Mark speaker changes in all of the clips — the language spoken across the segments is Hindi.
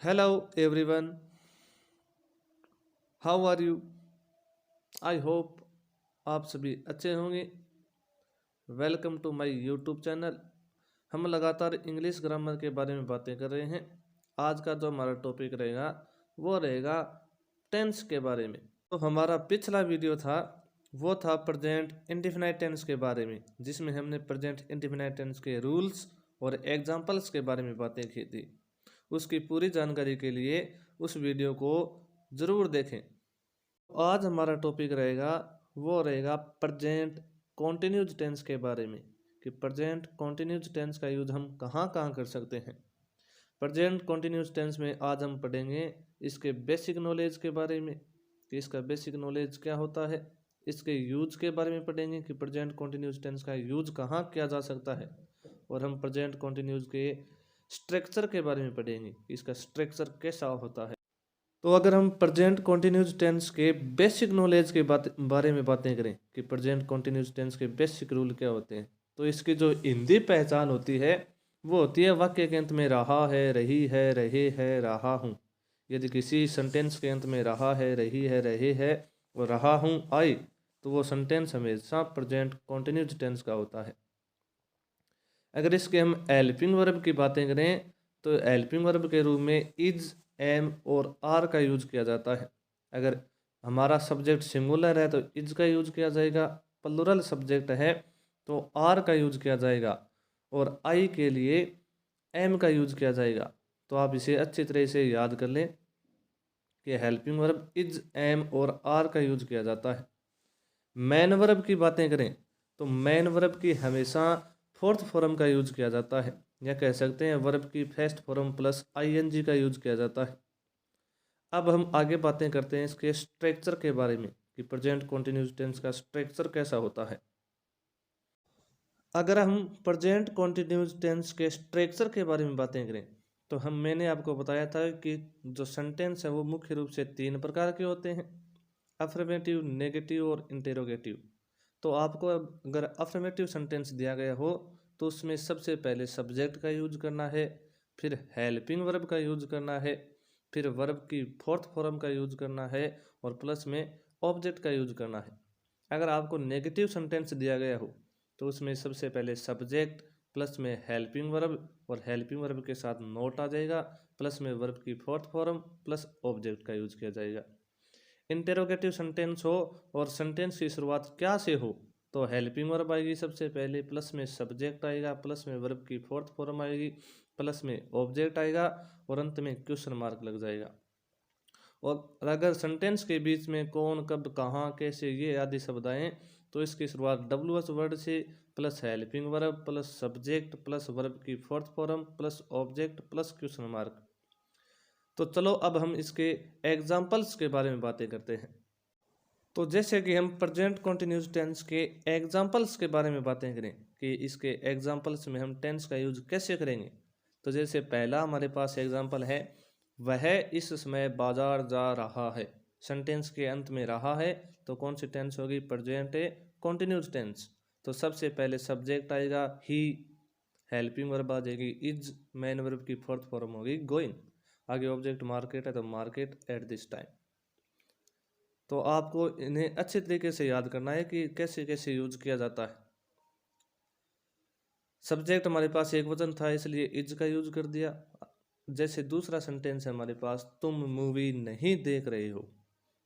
Speaker 1: Hello everyone, how are you? I hope आप सभी अच्छे होंगे। Welcome to my YouTube channel. हम लगातार इंग्लिश ग्रामर के बारे में बातें कर रहे हैं। आज का जो हमारा टॉपिक रहेगा वो रहेगा टेंस के बारे में। तो हमारा पिछला वीडियो था वो था प्रेजेंट इंडेफिनाइट टेंस के बारे में, जिसमें हमने प्रेजेंट इंडेफिनाइट टेंस के रूल्स और एग्जांपल्स के बारे में बातें की थी। उसकी पूरी जानकारी के लिए उस वीडियो को ज़रूर देखें। आज हमारा टॉपिक रहेगा प्रेजेंट कॉन्टिन्यूज टेंस के बारे में, कि प्रेजेंट कॉन्टिन्यूज टेंस का यूज हम कहाँ कहाँ कर सकते हैं। प्रेजेंट कॉन्टिन्यूज टेंस में आज हम पढ़ेंगे इसके बेसिक नॉलेज के बारे में, कि इसका बेसिक नॉलेज क्या होता है। इसके यूज के बारे में पढ़ेंगे कि प्रेजेंट कॉन्टिन्यूज टेंस का यूज कहाँ किया जा सकता है। और हम प्रेजेंट कॉन्टिन्यूज के स्ट्रक्चर के बारे में पढ़ेंगे, इसका स्ट्रक्चर कैसा होता है। तो अगर हम प्रेजेंट कॉन्टिन्यूस टेंस के बेसिक नॉलेज के बारे में बातें करें कि प्रेजेंट कॉन्टिन्यूस टेंस के बेसिक रूल क्या होते हैं, तो इसकी जो हिंदी पहचान होती है वो होती है वाक्य के अंत में रहा है, रही है, रहे है, रहा हूँ। यदि किसी सेंटेंस के अंत में रहा है, रही है, रहे है और रहा हूँ आई, तो वो सेंटेंस हमेशा प्रेजेंट कॉन्टिन्यूस टेंस का होता है। अगर इसके हम हेल्पिंग वर्ब की बातें करें तो हेल्पिंग वर्ब के रूप में इज, एम और आर का यूज किया जाता है। अगर हमारा सब्जेक्ट सिंगुलर है तो इज का यूज किया जाएगा, प्लुरल सब्जेक्ट है तो आर का यूज किया जाएगा, और आई के लिए एम का यूज किया जाएगा। तो आप इसे अच्छी तरह से याद कर लें कि हेल्पिंग वर्ब इज, एम और आर का यूज किया जाता है। मैन वर्ब की बातें करें तो मैन वर्ब की हमेशा फोर्थ फॉर्म का यूज किया जाता है, या कह सकते हैं वर्ब की फर्स्ट फॉर्म प्लस आईएनजी का यूज किया जाता है। अब हम आगे बातें करते हैं इसके स्ट्रक्चर के बारे में कि प्रेजेंट कंटिन्यूअस टेंस का स्ट्रक्चर कैसा होता है। अगर हम प्रेजेंट कंटिन्यूअस टेंस के स्ट्रक्चर के बारे में बातें करें तो मैंने आपको बताया था कि जो सेंटेंस है वो मुख्य रूप से तीन प्रकार के होते हैं, अफर्मेटिव, नेगेटिव और इंटेरोगेटिव। तो आपको अगर अफर्मेटिव सेंटेंस दिया गया हो तो उसमें सबसे पहले सब्जेक्ट का यूज करना है, फिर हेल्पिंग वर्ब का यूज करना है, फिर वर्ब की फोर्थ फॉर्म का यूज करना है और प्लस में ऑब्जेक्ट का यूज करना है। अगर आपको नेगेटिव सेंटेंस दिया गया हो तो उसमें सबसे पहले सब्जेक्ट प्लस में हेल्पिंग वर्ब और हेल्पिंग वर्ब के साथ नोट आ जाएगा, प्लस में वर्ब की फोर्थ फॉर्म प्लस ऑब्जेक्ट का यूज किया जाएगा। इंटेरोगेटिव सेंटेंस हो और सेंटेंस की शुरुआत क्या से हो तो हेल्पिंग वर्ब आएगी सबसे पहले, प्लस में सब्जेक्ट आएगा, प्लस में वर्ब की फोर्थ फॉर्म आएगी, प्लस में ऑब्जेक्ट आएगा और अंत में क्वेश्चन मार्क लग जाएगा। और अगर सेंटेंस के बीच में कौन, कब, कहाँ, कैसे ये आदि शब्द आए तो इसकी शुरुआत डब्ल्यूएच वर्ड से, plus helping verb plus subject plus verb की fourth form plus object plus question mark. तो चलो अब हम इसके एग्जाम्पल्स के बारे में बातें करते हैं। तो जैसे कि हम प्रेजेंट कंटिन्यूस टेंस के एग्जाम्पल्स के बारे में बातें करें कि इसके एग्जाम्पल्स में हम टेंस का यूज कैसे करेंगे, तो जैसे पहला हमारे पास एग्जाम्पल है, वह इस समय बाजार जा रहा है। सेंटेंस के अंत में रहा है तो कौन सी टेंस होगी, प्रेजेंट कंटिन्यूस टेंस। तो सबसे पहले सब्जेक्ट आएगा ही, हेल्पिंग वर्ब आ जाएगी इज, मेन वर्ब की फोर्थ फॉर्म होगी गोइंग, आगे ऑब्जेक्ट मार्केट है तो मार्केट एट दिस टाइम। तो आपको इन्हें अच्छे तरीके से याद करना है कि कैसे कैसे यूज किया जाता है। सब्जेक्ट हमारे पास एक वचन था इसलिए इज का यूज कर दिया। जैसे दूसरा सेंटेंस है हमारे पास, तुम मूवी नहीं देख रहे हो,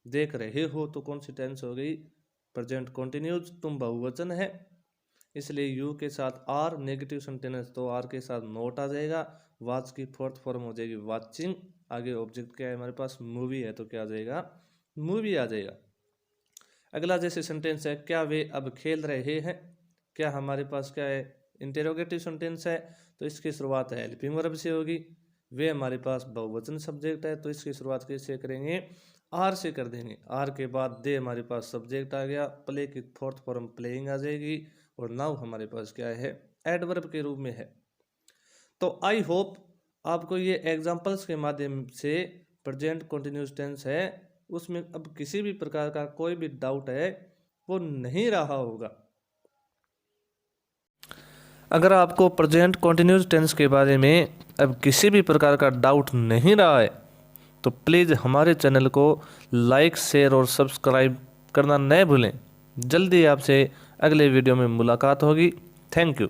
Speaker 1: देख रहे हो तो कौन सी टेंस हो गई, प्रेजेंट कंटिन्यूज, तुम बहुवचन है इसलिए यू के साथ आर, नेगेटिव सेंटेंस तो आर के साथ नोट आ जाएगा, वाच की फोर्थ फॉर्म हो जाएगी वाचिंग, आगे ऑब्जेक्ट क्या है हमारे पास, मूवी है तो क्या आ जाएगा, मूवी आ जाएगा। अगला जैसे सेंटेंस है, क्या वे अब खेल रहे हैं, क्या हमारे पास क्या है, इंटेरोगेटिव सेंटेंस है तो इसकी शुरुआत हेल्पिंग वर्ब से होगी। वे हमारे पास बहुवचन सब्जेक्ट है तो इसकी शुरुआत कैसे करेंगे, आर से कर देंगे। आर के बाद दे हमारे पास सब्जेक्ट आ गया, प्ले की फोर्थ फॉर्म प्लेइंग आ जाएगी और नाउ हमारे पास क्या है, एडवर्ब के रूप में है। तो आई होप आपको ये एग्जांपल्स के माध्यम से प्रेजेंट कंटिन्यूस टेंस है उसमें अब किसी भी प्रकार का कोई भी डाउट है वो नहीं रहा होगा। अगर आपको प्रेजेंट कंटिन्यूस टेंस के बारे में अब किसी भी प्रकार का डाउट नहीं रहा है तो प्लीज़ हमारे चैनल को लाइक, शेयर और सब्सक्राइब करना न भूलें। जल्दी आपसे अगले वीडियो में मुलाकात होगी। Thank you.